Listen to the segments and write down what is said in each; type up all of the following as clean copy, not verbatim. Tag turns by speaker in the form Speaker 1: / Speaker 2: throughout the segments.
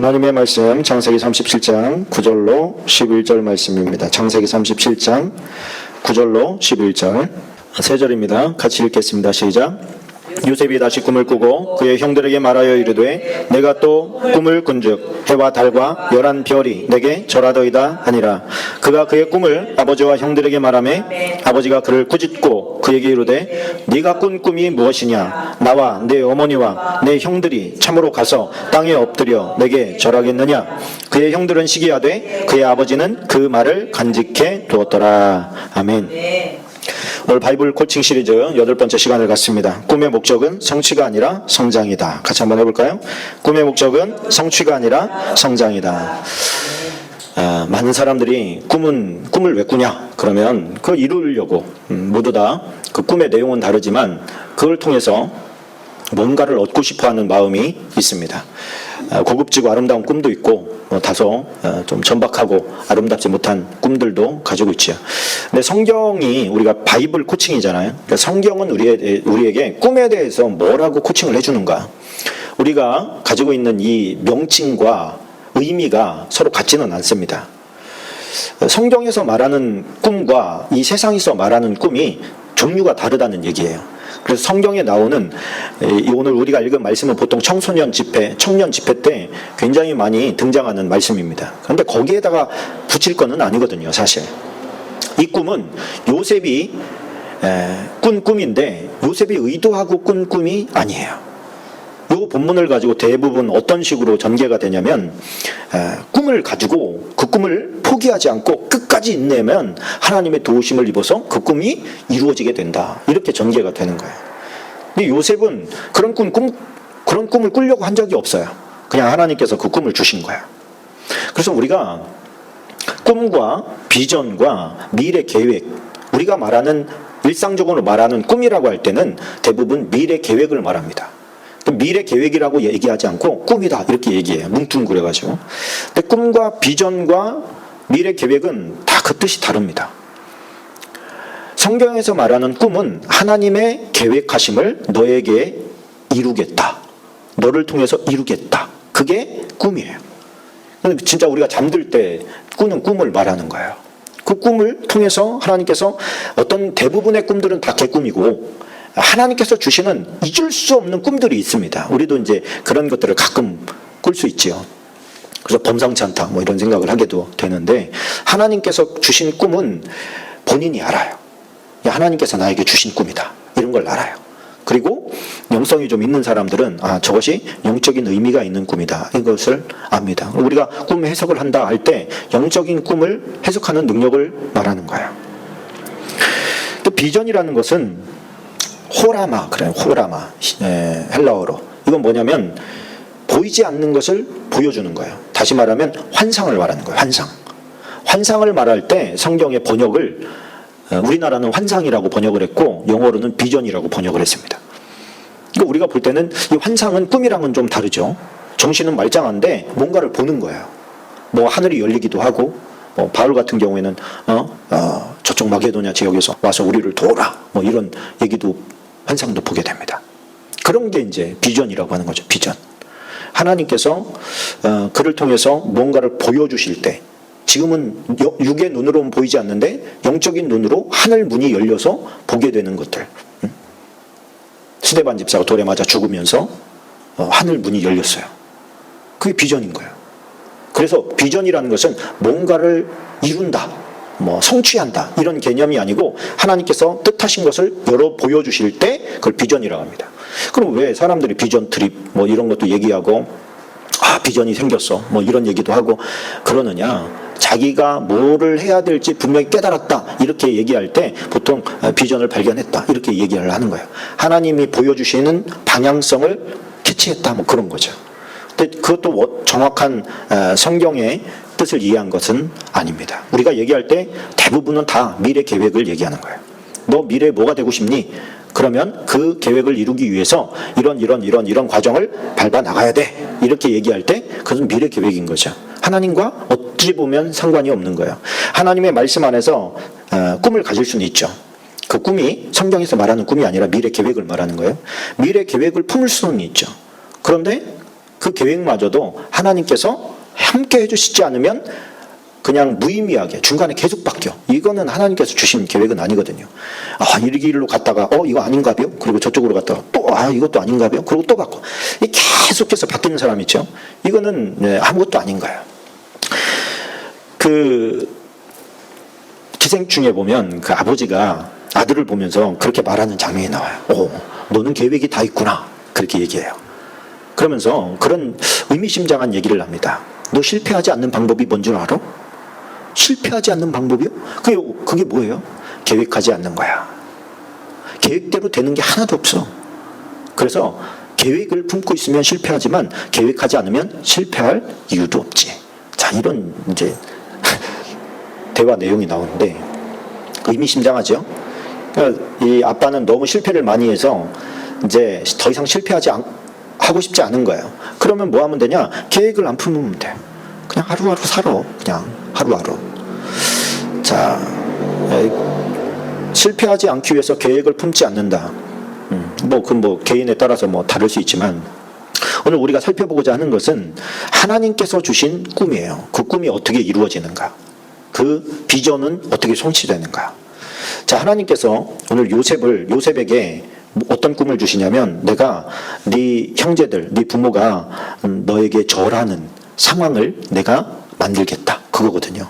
Speaker 1: 하나님의 말씀 창세기 37장 9절로 11절 말씀입니다. 창세기 37장 9절로 11절 세 절입니다. 같이 읽겠습니다. 시작. 요셉이 다시 꿈을 꾸고 그의 형들에게 말하여 이르되 내가 또 꿈을 꾼즉 해와 달과 열한 별이 내게 절하더이다 하니라. 그가 그의 꿈을 아버지와 형들에게 말하매 아버지가 그를 꾸짖고 그에게 이르되 네가 꾼 꿈이 무엇이냐? 나와 내 어머니와 내 형들이 참으로 가서 땅에 엎드려 내게 절하겠느냐? 그의 형들은 시기하되 그의 아버지는 그 말을 간직해 두었더라. 아멘. 오늘 바이블 코칭 시리즈 8번째 시간을 갖습니다. 꿈의 목적은 성취가 아니라 성장이다. 같이 한번 해볼까요? 꿈의 목적은 성취가 아니라 성장이다. 많은 사람들이 꿈을 왜 꾸냐? 그러면 그걸 이루려고 모두 다 그 꿈의 내용은 다르지만 그걸 통해서 뭔가를 얻고 싶어하는 마음이 있습니다. 고급지고 아름다운 꿈도 있고 다소 좀 천박하고 아름답지 못한 꿈들도 가지고 있죠. 근데 성경이 우리가 바이블 코칭이잖아요. 그러니까 성경은 우리에게 꿈에 대해서 뭐라고 코칭을 해주는가? 우리가 가지고 있는 이 명칭과 의미가 서로 같지는 않습니다. 성경에서 말하는 꿈과 이 세상에서 말하는 꿈이 종류가 다르다는 얘기예요. 그래서 성경에 나오는 오늘 우리가 읽은 말씀은 보통 청년 집회 때 굉장히 많이 등장하는 말씀입니다. 그런데 거기에다가 붙일 거는 아니거든요, 사실. 이 꿈은 요셉이 꾼 꿈인데 요셉이 의도하고 꾼 꿈이 아니에요. 이 본문을 가지고 대부분 어떤 식으로 전개가 되냐면 꿈을 가지고 그 꿈을 포기하지 않고 끝까지 인내하면 하나님의 도우심을 입어서 그 꿈이 이루어지게 된다. 이렇게 전개가 되는 거예요. 근데 요셉은 그런 꿈을 꾸려고 한 적이 없어요. 그냥 하나님께서 그 꿈을 주신 거예요. 그래서 우리가 꿈과 비전과 미래 계획, 우리가 말하는 일상적으로 말하는 꿈이라고 할 때는 대부분 미래 계획을 말합니다. 미래 계획이라고 얘기하지 않고 꿈이다 이렇게 얘기해요. 뭉뚱그려가지고. 근데 꿈과 비전과 미래 계획은 다 그 뜻이 다릅니다. 성경에서 말하는 꿈은 하나님의 계획하심을 너에게 이루겠다. 너를 통해서 이루겠다. 그게 꿈이에요. 진짜 우리가 잠들 때 꾸는 꿈을 말하는 거예요. 그 꿈을 통해서 하나님께서 어떤 대부분의 꿈들은 다 개꿈이고 하나님께서 주시는 잊을 수 없는 꿈들이 있습니다. 우리도 이제 그런 것들을 가끔 꿀 수 있지요. 그래서 범상치 않다 뭐 이런 생각을 하게도 되는데 하나님께서 주신 꿈은 본인이 알아요. 하나님께서 나에게 주신 꿈이다. 이런 걸 알아요. 그리고 영성이 좀 있는 사람들은 저것이 영적인 의미가 있는 꿈이다. 이것을 압니다. 우리가 꿈 해석을 한다 할 때 영적인 꿈을 해석하는 능력을 말하는 거예요. 또 비전이라는 것은 호라마, 그래요. 호라마. 헬라어로. 이건 뭐냐면 보이지 않는 것을 보여주는 거예요. 다시 말하면 환상을 말하는 거예요. 환상을 말할 때 성경의 번역을 우리나라는 환상이라고 번역을 했고 영어로는 비전이라고 번역을 했습니다. 그러니까 우리가 볼 때는 이 환상은 꿈이랑은 좀 다르죠. 정신은 말짱한데 뭔가를 보는 거예요. 뭐 하늘이 열리기도 하고 바울 같은 경우에는 저쪽 마게도냐 지역에서 와서 우리를 도우라 뭐 이런 얘기도 환상도 보게 됩니다. 그런 게 이제 비전이라고 하는 거죠. 비전. 하나님께서 그를 통해서 뭔가를 보여주실 때 지금은 육의 눈으로는 보이지 않는데 영적인 눈으로 하늘 문이 열려서 보게 되는 것들. 스데반 집사가 돌에 맞아 죽으면서 하늘 문이 열렸어요. 그게 비전인 거예요. 그래서 비전이라는 것은 뭔가를 이룬다, 성취한다 이런 개념이 아니고 하나님께서 뜻하신 것을 열어 보여주실 때 그걸 비전이라고 합니다. 그럼 왜 사람들이 비전 트립 이런 것도 얘기하고 비전이 생겼어 이런 얘기도 하고 그러느냐? 자기가 뭐를 해야 될지 분명히 깨달았다 이렇게 얘기할 때 보통 비전을 발견했다 이렇게 얘기를 하는 거예요. 하나님이 보여주시는 방향성을 캐치했다 그런 거죠. 근데 그것도 정확한 성경의 뜻을 이해한 것은 아닙니다. 우리가 얘기할 때 대부분은 다 미래 계획을 얘기하는 거예요. 너 미래에 뭐가 되고 싶니? 그러면 그 계획을 이루기 위해서 이런 과정을 밟아 나가야 돼. 이렇게 얘기할 때 그것은 미래 계획인 거죠. 하나님과 어찌 보면 상관이 없는 거예요. 하나님의 말씀 안에서 꿈을 가질 수는 있죠. 그 꿈이 성경에서 말하는 꿈이 아니라 미래 계획을 말하는 거예요. 미래 계획을 품을 수는 있죠. 그런데 그 계획마저도 하나님께서 함께 해주시지 않으면 그냥 무의미하게 중간에 계속 바뀌어. 이거는 하나님께서 주신 계획은 아니거든요. 이 길로 갔다가 이거 아닌가요? 그리고 저쪽으로 갔다가 또 이것도 아닌가요? 그리고 또 바꿔. 계속해서 바뀌는 사람 있죠. 이거는 아무것도 아닌 거예요. 그 기생충에 보면 그 아버지가 아들을 보면서 그렇게 말하는 장면이 나와요. 너는 계획이 다 있구나. 그렇게 얘기해요. 그러면서 그런 의미심장한 얘기를 합니다. 너 실패하지 않는 방법이 뭔 줄 알아? 실패하지 않는 방법이요? 그게 뭐예요? 계획하지 않는 거야. 계획대로 되는 게 하나도 없어. 그래서 계획을 품고 있으면 실패하지만 계획하지 않으면 실패할 이유도 없지. 자, 이런 이제 대화 내용이 나오는데 의미심장하죠? 그러니까 이 아빠는 너무 실패를 많이 해서 이제 더 이상 하고 싶지 않은 거예요. 그러면 뭐 하면 되냐? 계획을 안 품으면 돼. 그냥 하루하루 살아. 그냥 하루하루. 자, 실패하지 않기 위해서 계획을 품지 않는다. 뭐 개인에 따라서 다를 수 있지만 오늘 우리가 살펴보고자 하는 것은 하나님께서 주신 꿈이에요. 그 꿈이 어떻게 이루어지는가? 그 비전은 어떻게 성취되는가? 자, 하나님께서 오늘 요셉에게 어떤 꿈을 주시냐면 내가 네 형제들, 네 부모가 너에게 절하는 상황을 내가 만들겠다. 그거거든요.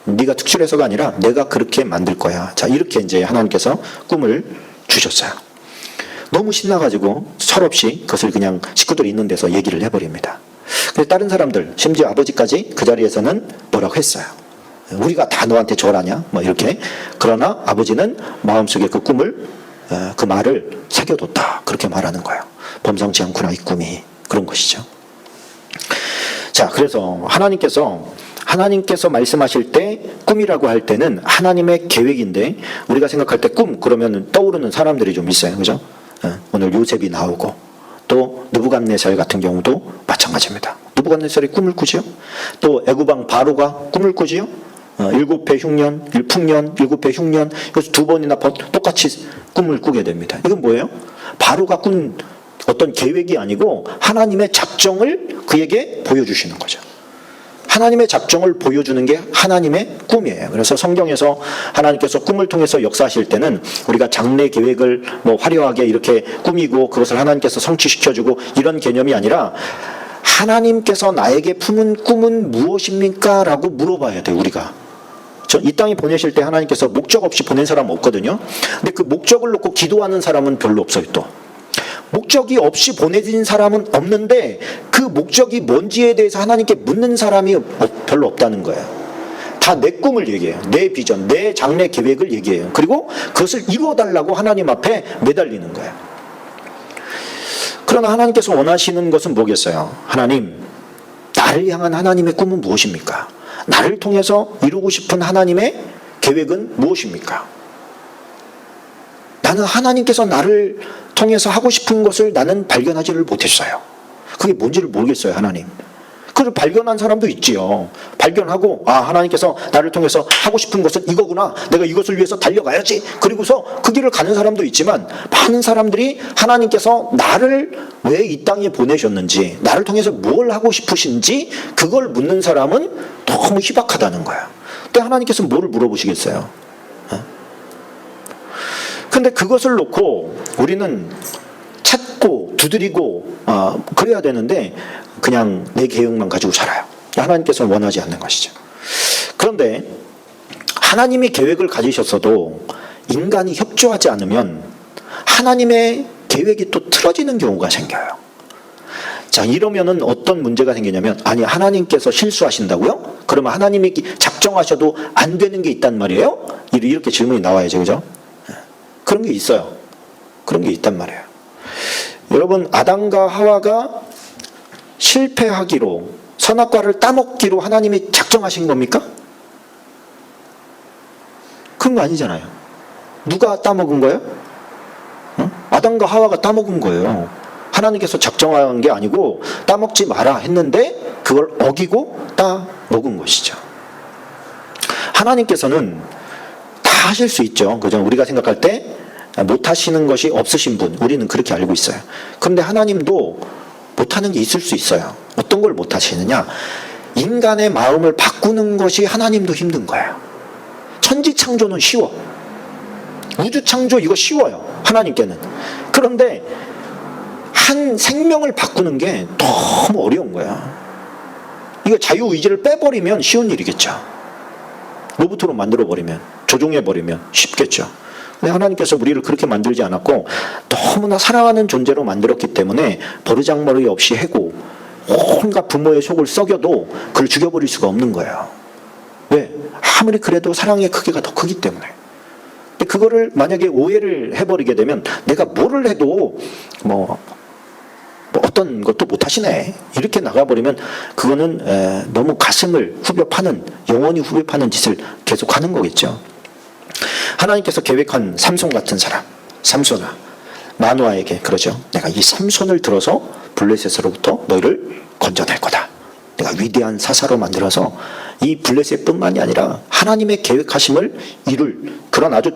Speaker 1: 네가 특출해서가 아니라 내가 그렇게 만들 거야. 자, 이렇게 이제 하나님께서 꿈을 주셨어요. 너무 신나가지고 철없이 그것을 그냥 식구들이 있는 데서 얘기를 해버립니다. 근데 다른 사람들, 심지어 아버지까지 그 자리에서는 뭐라고 했어요. 우리가 다 너한테 절하냐? 이렇게. 그러나 아버지는 마음속에 그 꿈을, 그 말을 새겨뒀다. 그렇게 말하는 거예요. 범상치 않구나, 이 꿈이. 그런 것이죠. 자, 그래서 하나님께서 말씀하실 때 꿈이라고 할 때는 하나님의 계획인데 우리가 생각할 때 꿈 그러면 떠오르는 사람들이 좀 있어요. 그죠? 오늘 요셉이 나오고 또 느부갓네살 같은 경우도 마찬가지입니다. 느부갓네살이 꿈을 꾸지요. 또 애굽왕 바로가 꿈을 꾸지요. 7배 흉년, 풍년, 7배 흉년 이것을 2번이나 똑같이 꿈을 꾸게 됩니다. 이건 뭐예요? 바로가 꾼 어떤 계획이 아니고 하나님의 작정을 그에게 보여주시는 거죠. 하나님의 작정을 보여주는 게 하나님의 꿈이에요. 그래서 성경에서 하나님께서 꿈을 통해서 역사하실 때는 우리가 장래 계획을 화려하게 이렇게 꾸미고 그것을 하나님께서 성취시켜주고 이런 개념이 아니라 하나님께서 나에게 품은 꿈은 무엇입니까? 라고 물어봐야 돼요. 우리가. 이 땅에 보내실 때 하나님께서 목적 없이 보낸 사람 없거든요. 근데 그 목적을 놓고 기도하는 사람은 별로 없어요. 또 목적이 없이 보내진 사람은 없는데 그 목적이 뭔지에 대해서 하나님께 묻는 사람이 별로 없다는 거예요. 다 내 꿈을 얘기해요. 내 비전, 내 장래 계획을 얘기해요. 그리고 그것을 이루어달라고 하나님 앞에 매달리는 거예요. 그러나 하나님께서 원하시는 것은 뭐겠어요? 하나님, 나를 향한 하나님의 꿈은 무엇입니까? 나를 통해서 이루고 싶은 하나님의 계획은 무엇입니까? 나는 하나님께서 나를 통해서 하고 싶은 것을 나는 발견하지를 못했어요. 그게 뭔지를 모르겠어요, 하나님. 그걸 발견한 사람도 있지요. 발견하고 하나님께서 나를 통해서 하고 싶은 것은 이거구나. 내가 이것을 위해서 달려가야지. 그리고서 그 길을 가는 사람도 있지만 많은 사람들이 하나님께서 나를 왜 이 땅에 보내셨는지 나를 통해서 뭘 하고 싶으신지 그걸 묻는 사람은 너무 희박하다는 거야. 근데 하나님께서 뭐를 물어보시겠어요? 근데 그것을 놓고 우리는 찾고 두드리고 그래야 되는데 그냥 내 계획만 가지고 살아요. 하나님께서는 원하지 않는 것이죠. 그런데 하나님이 계획을 가지셨어도 인간이 협조하지 않으면 하나님의 계획이 또 틀어지는 경우가 생겨요. 자, 이러면은 어떤 문제가 생기냐면 하나님께서 실수하신다고요? 그러면 하나님이 작정하셔도 안 되는 게 있단 말이에요? 이렇게 질문이 나와야죠. 그죠? 그런 게 있어요. 그런 게 있단 말이에요. 여러분, 아담과 하와가 실패하기로 선악과를 따먹기로 하나님이 작정하신 겁니까? 그런 거 아니잖아요. 누가 따먹은 거예요? 아담과 하와가 따먹은 거예요. 하나님께서 작정한 게 아니고 따먹지 마라 했는데 그걸 어기고 따먹은 것이죠. 하나님께서는 다 하실 수 있죠. 그죠? 우리가 생각할 때 못 하시는 것이 없으신 분, 우리는 그렇게 알고 있어요. 그런데 하나님도 못하는 게 있을 수 있어요. 어떤 걸 못하시느냐? 인간의 마음을 바꾸는 것이 하나님도 힘든 거예요. 천지창조는 쉬워. 우주창조 이거 쉬워요. 하나님께는. 그런데 한 생명을 바꾸는 게 너무 어려운 거야. 이거 자유의지를 빼버리면 쉬운 일이겠죠. 로봇으로 만들어버리면, 조종해버리면 쉽겠죠. 근데 하나님께서 우리를 그렇게 만들지 않았고 너무나 사랑하는 존재로 만들었기 때문에 버르장머리 없이 해고 온갖 부모의 속을 썩여도 그를 죽여버릴 수가 없는 거예요. 왜? 아무리 그래도 사랑의 크기가 더 크기 때문에. 근데 그거를 만약에 오해를 해버리게 되면 내가 뭐를 해도 뭐 어떤 것도 못하시네 이렇게 나가버리면 그거는 너무 가슴을 후벼 파는, 영원히 후벼 파는 짓을 계속하는 거겠죠. 하나님께서 계획한 삼손 같은 사람, 삼손아, 마노아에게 그러죠. 내가 이 삼손을 들어서 블레셋으로부터 너희를 건져낼 거다. 내가 위대한 사사로 만들어서 이 블레셋뿐만이 아니라 하나님의 계획하심을 이룰 그런 아주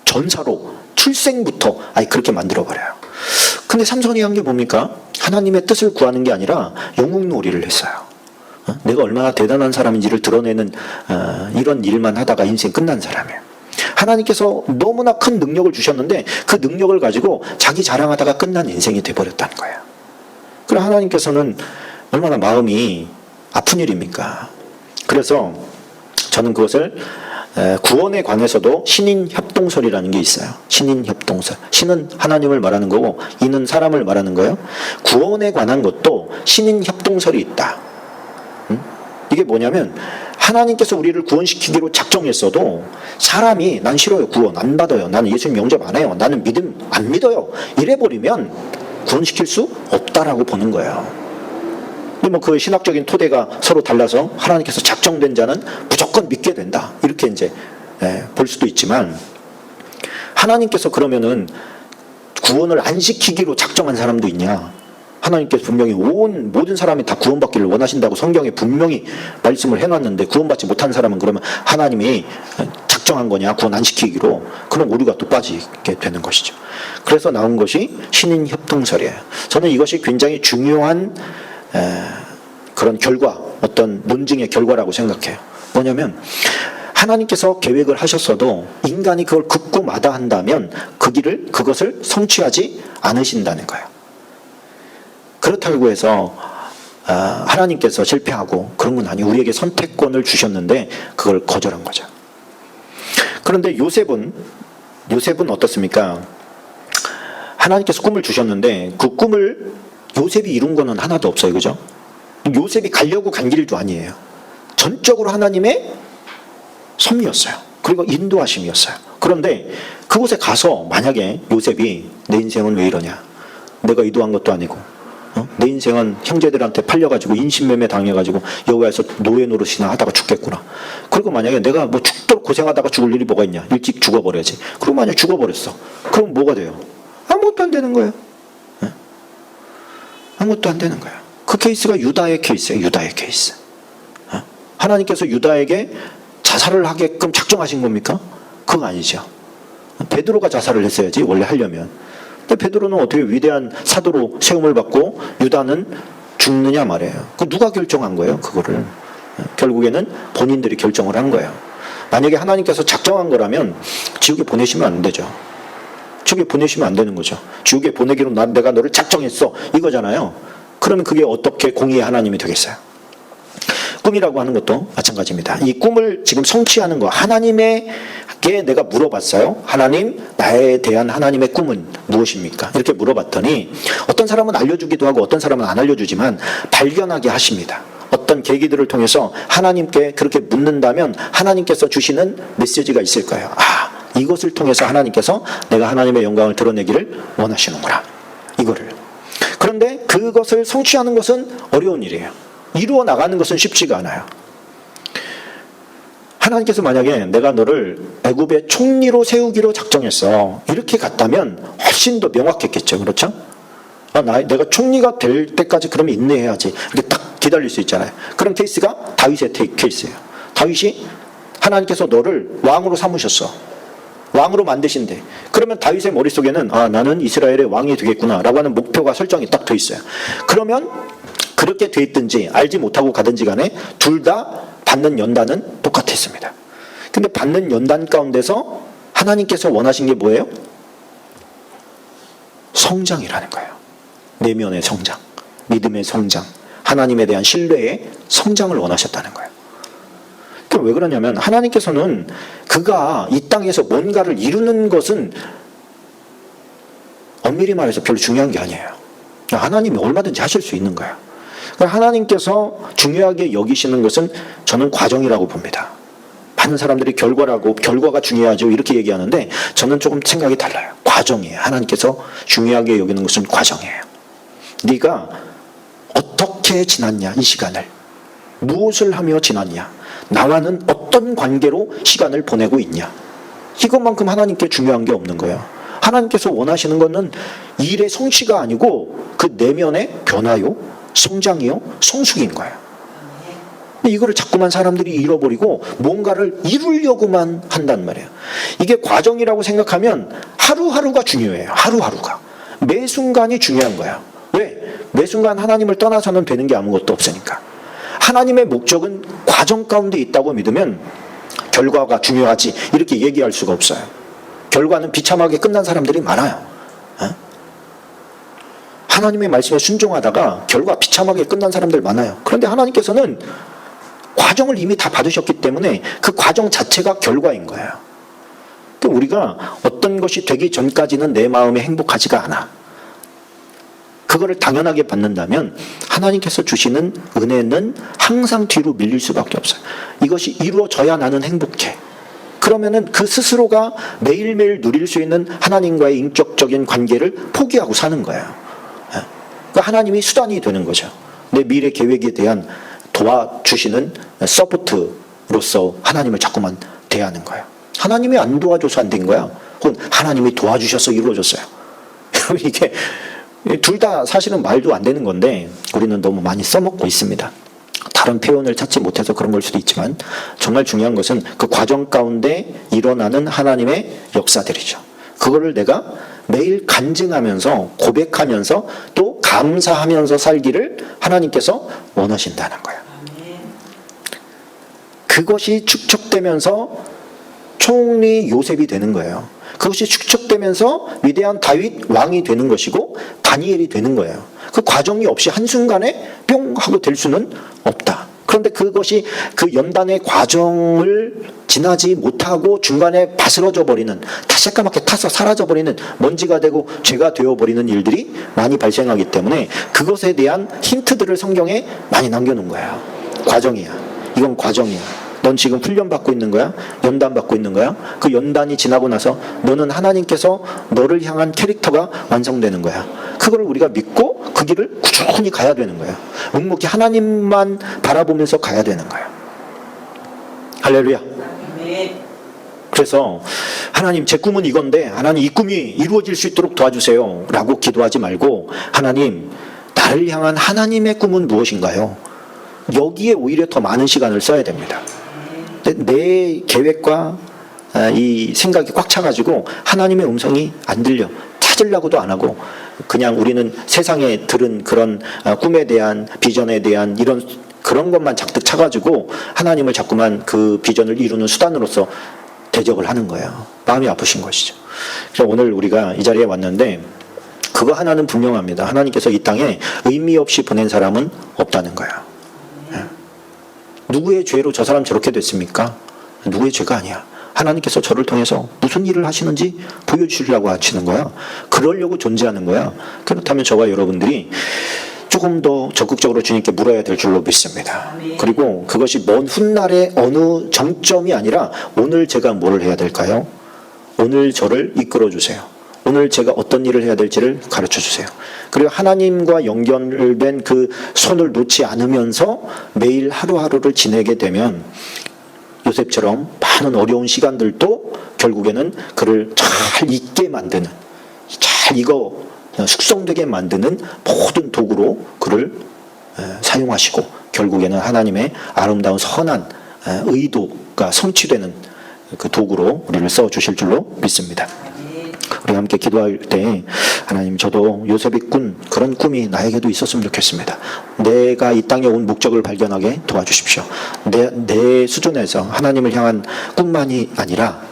Speaker 1: 전사로 출생부터 그렇게 만들어버려요. 근데 삼손이 한 게 뭡니까? 하나님의 뜻을 구하는 게 아니라 영웅놀이를 했어요. 내가 얼마나 대단한 사람인지를 드러내는 이런 일만 하다가 인생 끝난 사람이에요. 하나님께서 너무나 큰 능력을 주셨는데 그 능력을 가지고 자기 자랑하다가 끝난 인생이 돼버렸다는 거예요. 그럼 하나님께서는 얼마나 마음이 아픈 일입니까? 그래서 저는 그것을 구원에 관해서도 신인협동설이라는 게 있어요. 신인협동설. 신은 하나님을 말하는 거고 이는 사람을 말하는 거예요. 구원에 관한 것도 신인협동설이 있다. 이게 뭐냐면 하나님께서 우리를 구원시키기로 작정했어도 사람이 난 싫어요, 구원 안 받아요, 나는 예수님 영접 안 해요, 나는 믿음 안 믿어요 이래버리면 구원시킬 수 없다라고 보는 거예요. 근데 뭐 그 신학적인 토대가 서로 달라서 하나님께서 작정된 자는 무조건 믿게 된다 이렇게 이제 볼 수도 있지만, 하나님께서 그러면은 구원을 안 시키기로 작정한 사람도 있냐? 하나님께서 분명히 모든 사람이 다 구원받기를 원하신다고 성경에 분명히 말씀을 해놨는데 구원받지 못한 사람은 그러면 하나님이 작정한 거냐? 구원 안 시키기로. 그럼 오류가 또 빠지게 되는 것이죠. 그래서 나온 것이 신인협동설이에요. 저는 이것이 굉장히 중요한 그런 결과, 어떤 논증의 결과라고 생각해요. 뭐냐면 하나님께서 계획을 하셨어도 인간이 그걸 긋고 마다한다면 그것을 성취하지 않으신다는 거예요. 그렇다고 해서 하나님께서 실패하고 그런 건 아니에요. 우리에게 선택권을 주셨는데 그걸 거절한 거죠. 그런데 요셉은 어떻습니까? 하나님께서 꿈을 주셨는데 그 꿈을 요셉이 이룬 거는 하나도 없어요. 그죠? 요셉이 가려고 간 길도 아니에요. 전적으로 하나님의 섭리였어요. 그리고 인도하심이었어요. 그런데 그곳에 가서 만약에 요셉이 내 인생은 왜 이러냐? 내가 의도한 것도 아니고 내 인생은 형제들한테 팔려가지고 인신매매 당해가지고 여호와에서 노예 노릇이나 하다가 죽겠구나. 그리고 만약에 내가 뭐 죽도록 고생하다가 죽을 일이 뭐가 있냐? 일찍 죽어버려야지. 그리고 만약 죽어버렸어. 그럼 뭐가 돼요? 아무것도 안 되는 거예요. 아무것도 안 되는 거예요. 그 케이스가 유다의 케이스예요. 유다의 케이스. 하나님께서 유다에게 자살을 하게끔 작정하신 겁니까? 그건 아니죠. 베드로가 자살을 했어야지 원래 하려면. 근데 베드로는 어떻게 위대한 사도로 세움을 받고 유다는 죽느냐 말이에요. 그 누가 결정한 거예요? 그거를. 결국에는 본인들이 결정을 한 거예요. 만약에 하나님께서 작정한 거라면 지옥에 보내시면 안 되죠. 지옥에 보내시면 안 되는 거죠. 지옥에 보내기로 내가 너를 작정했어 이거잖아요. 그러면 그게 어떻게 공의의 하나님이 되겠어요? 꿈이라고 하는 것도 마찬가지입니다. 이 꿈을 지금 성취하는 거, 하나님에게 내가 물어봤어요. 하나님, 나에 대한 하나님의 꿈은 무엇입니까? 이렇게 물어봤더니 어떤 사람은 알려주기도 하고 어떤 사람은 안 알려주지만 발견하게 하십니다. 어떤 계기들을 통해서 하나님께 그렇게 묻는다면 하나님께서 주시는 메시지가 있을 거예요. 이것을 통해서 하나님께서 내가 하나님의 영광을 드러내기를 원하시는구나. 이거를. 그런데 그것을 성취하는 것은 어려운 일이에요. 이루어 나가는 것은 쉽지가 않아요. 하나님께서 만약에 내가 너를 애굽의 총리로 세우기로 작정했어. 이렇게 갔다면 훨씬 더 명확했겠죠. 그렇죠? 내가 총리가 될 때까지 그러면 인내해야지. 이렇게 딱 기다릴 수 있잖아요. 그런 케이스가 다윗의 케이스예요. 다윗이 하나님께서 너를 왕으로 삼으셨어. 왕으로 만드신대. 그러면 다윗의 머릿속에는 나는 이스라엘의 왕이 되겠구나 라고 하는 목표가 설정이 딱 돼 있어요. 그러면 그렇게 돼 있든지 알지 못하고 가든지 간에 둘 다 받는 연단은 똑같았습니다. 근데 받는 연단 가운데서 하나님께서 원하신 게 뭐예요? 성장이라는 거예요. 내면의 성장, 믿음의 성장, 하나님에 대한 신뢰의 성장을 원하셨다는 거예요. 그러니까 왜 그러냐면 하나님께서는 그가 이 땅에서 뭔가를 이루는 것은 엄밀히 말해서 별로 중요한 게 아니에요. 하나님이 얼마든지 하실 수 있는 거예요. 그러니까 하나님께서 중요하게 여기시는 것은 저는 과정이라고 봅니다. 많은 사람들이 결과가 중요하죠 이렇게 얘기하는데 저는 조금 생각이 달라요. 과정이에요. 하나님께서 중요하게 여기는 것은 과정이에요. 네가 어떻게 지났냐 이 시간을, 무엇을 하며 지났냐, 나와는 어떤 관계로 시간을 보내고 있냐, 이것만큼 하나님께 중요한 게 없는 거예요. 하나님께서 원하시는 것은 일의 성취가 아니고 그 내면의 변화요, 성장이요, 성숙인 거예요. 근데 이거를 자꾸만 사람들이 잃어버리고 뭔가를 이루려고만 한단 말이에요. 이게 과정이라고 생각하면 하루하루가 중요해요. 하루하루가. 매 순간이 중요한 거예요. 왜? 매 순간 하나님을 떠나서는 되는 게 아무것도 없으니까. 하나님의 목적은 과정 가운데 있다고 믿으면 결과가 중요하지 이렇게 얘기할 수가 없어요. 결과는 비참하게 끝난 사람들이 많아요. 하나님의 말씀에 순종하다가 결과 비참하게 끝난 사람들 많아요. 그런데 하나님께서는 과정을 이미 다 받으셨기 때문에 그 과정 자체가 결과인 거예요. 그러니까 우리가 어떤 것이 되기 전까지는 내 마음이 행복하지가 않아. 그거를 당연하게 받는다면 하나님께서 주시는 은혜는 항상 뒤로 밀릴 수밖에 없어요. 이것이 이루어져야 나는 행복해. 그러면은 그 스스로가 매일매일 누릴 수 있는 하나님과의 인격적인 관계를 포기하고 사는 거예요. 그러니까 하나님이 수단이 되는 거죠. 내 미래 계획에 대한 도와주시는 서포트로서 하나님을 자꾸만 대하는 거예요. 하나님이 안 도와줘서 안 된 거야. 혹은 하나님이 도와주셔서 이루어졌어요. 이게 둘 다 사실은 말도 안 되는 건데 우리는 너무 많이 써먹고 있습니다. 다른 표현을 찾지 못해서 그런 걸 수도 있지만 정말 중요한 것은 그 과정 가운데 일어나는 하나님의 역사들이죠. 그거를 내가 매일 간증하면서 고백하면서 또 감사하면서 살기를 하나님께서 원하신다는 거예요. 그것이 축적되면서 총리 요셉이 되는 거예요. 그것이 축적되면서 위대한 다윗 왕이 되는 것이고 다니엘이 되는 거예요. 그 과정이 없이 한순간에 뿅 하고 될 수는 없다. 그런데 그것이 그 연단의 과정을 지나지 못하고 중간에 바스러져 버리는, 다 새까맣게 타서 사라져 버리는, 먼지가 되고 죄가 되어버리는 일들이 많이 발생하기 때문에 그것에 대한 힌트들을 성경에 많이 남겨놓은 거예요. 과정이야. 이건 과정이야. 넌 지금 훈련받고 있는 거야? 연단받고 있는 거야? 그 연단이 지나고 나서 너는 하나님께서 너를 향한 캐릭터가 완성되는 거야. 그걸 우리가 믿고 그 길을 꾸준히 가야 되는 거야. 묵묵히 하나님만 바라보면서 가야 되는 거야. 할렐루야. 그래서 하나님 제 꿈은 이건데 하나님 이 꿈이 이루어질 수 있도록 도와주세요 라고 기도하지 말고 하나님 나를 향한 하나님의 꿈은 무엇인가요? 여기에 오히려 더 많은 시간을 써야 됩니다. 내 계획과 이 생각이 꽉 차가지고 하나님의 음성이 안 들려. 찾으려고도 안 하고 그냥 우리는 세상에 들은 그런 꿈에 대한 비전에 대한 이런 그런 것만 잔뜩 차가지고 하나님을 자꾸만 그 비전을 이루는 수단으로서 대적을 하는 거예요. 마음이 아프신 것이죠. 그래서 오늘 우리가 이 자리에 왔는데 그거 하나는 분명합니다. 하나님께서 이 땅에 의미 없이 보낸 사람은 없다는 거예요. 누구의 죄로 저 사람 저렇게 됐습니까? 누구의 죄가 아니야. 하나님께서 저를 통해서 무슨 일을 하시는지 보여주시려고 하시는 거야. 그러려고 존재하는 거야. 그렇다면 저와 여러분들이 조금 더 적극적으로 주님께 물어야 될 줄로 믿습니다. 그리고 그것이 먼 훗날의 어느 정점이 아니라 오늘 제가 뭘 해야 될까요? 오늘 저를 이끌어 주세요. 오늘 제가 어떤 일을 해야 될지를 가르쳐 주세요. 그리고 하나님과 연결된 그 손을 놓지 않으면서 매일 하루하루를 지내게 되면 요셉처럼 많은 어려운 시간들도 결국에는 그를 잘 잊게 만드는, 잘 익어 숙성되게 만드는 모든 도구로 그를 사용하시고 결국에는 하나님의 아름다운 선한 의도가 성취되는 그 도구로 우리를 써 주실 줄로 믿습니다. 우리 함께 기도할 때 하나님, 저도 요셉의 그런 꿈이 나에게도 있었으면 좋겠습니다. 내가 이 땅에 온 목적을 발견하게 도와주십시오. 내 수준에서 하나님을 향한 꿈만이 아니라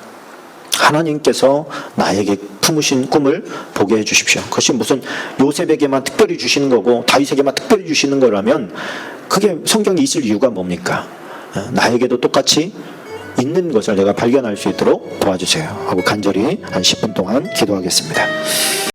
Speaker 1: 하나님께서 나에게 품으신 꿈을 보게 해주십시오. 그것이 무슨 요셉에게만 특별히 주시는 거고 다윗에게만 특별히 주시는 거라면 그게 성경에 있을 이유가 뭡니까? 나에게도 똑같이 있는 것을 내가 발견할 수 있도록 도와주세요 하고 간절히 한 10분 동안 기도하겠습니다.